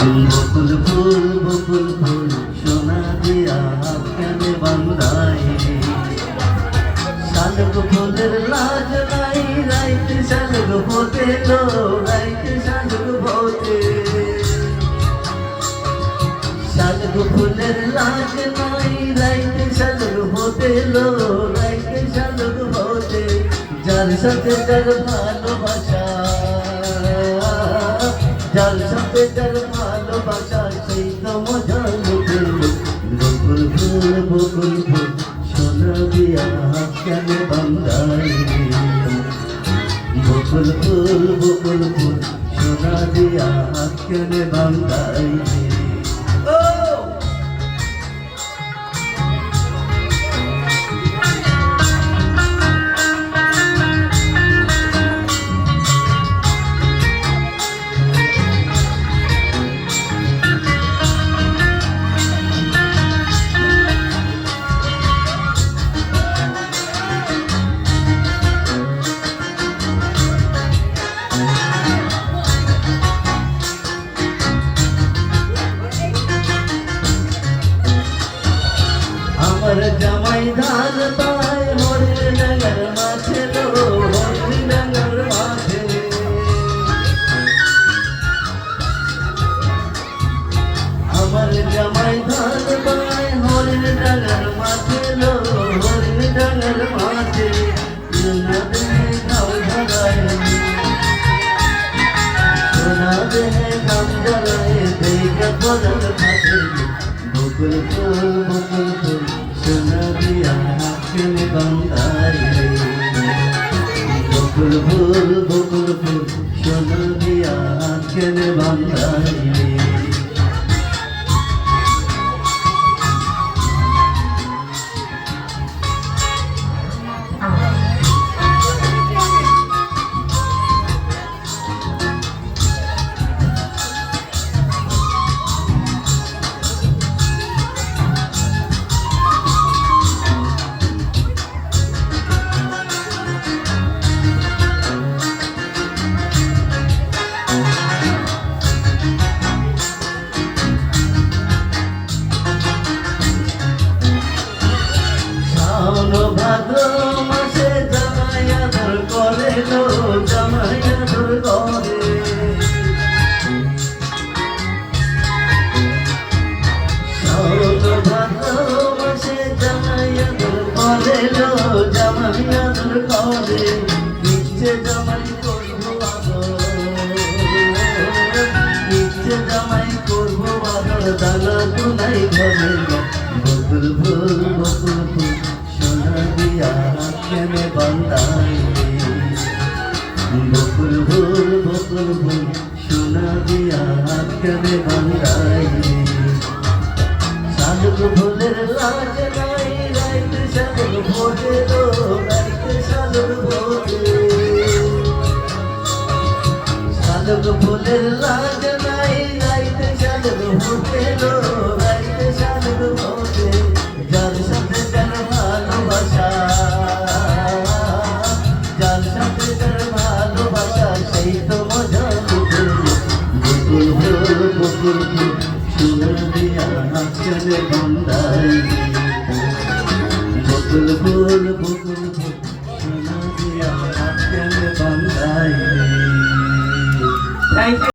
বকুল ফুল সোনা দিয়া কেনে বান্ধাই শালুক ফুলের লাজ নাই রাইতে শালুক ফোটে লো রাইতে শালুক ফোটে শালুক ফুলের লাজ নাই রাইতে শালুক ফোটে লো রাইতে শালুক ফোটে যার সাথে যার ভালোবাসা যার সাথে যার ভালোবাসা সেই তো মজা লুটে বকুল ফুল সোনা দিয়া কেন বান্ধাই বকুল ফুল সোনা দিয়া কেন বান্ধাই আমার জামাই ধান পায় হরির ডাঙ্গার মাঝে লো হরির ডাঙ্গার মাঝে আমার জামাই ধান পায় হরির ডাঙ্গার মাঝে লো হরির ডাঙ্গার মাঝে সোনা দেহে গাম ধরায় সোনা দেহে গাম ধরায় দেখা বদল খাতে বকুল ফুল সোনা দিয়া কেনে বান্ধাই বকুল ফুল সোনা দিয়া কেনে বান্ধাই ভাদ্র মাসে জামাই আদর করে লো জামাই আদর করে ভাদ্র মাসে জামাই আদর করে লো জামাই আদর করে ইচ্ছে জামাই করবো আদর ইচ্ছে জামাই করবো আদর দানা তো নাই ঘরে বকুল ফুল সোনা দিয়া কেনে বান্ধাই বকুল ফুল সোনা দিয়া কেনে বান্ধাই শালুক ফুলের লাজ নাই রাইতে শালুক ফোটে লো রাইতে শালুক ফোটে শালুক ফুলের লাজ নাই রাইতে শালুক ফোটে লো রাইতে শালুক ফোটে যার সাথে যার ভালোবাসা যার সাথে যার ভালোবাসা সেই তো মজা লুটে বকুল ফুল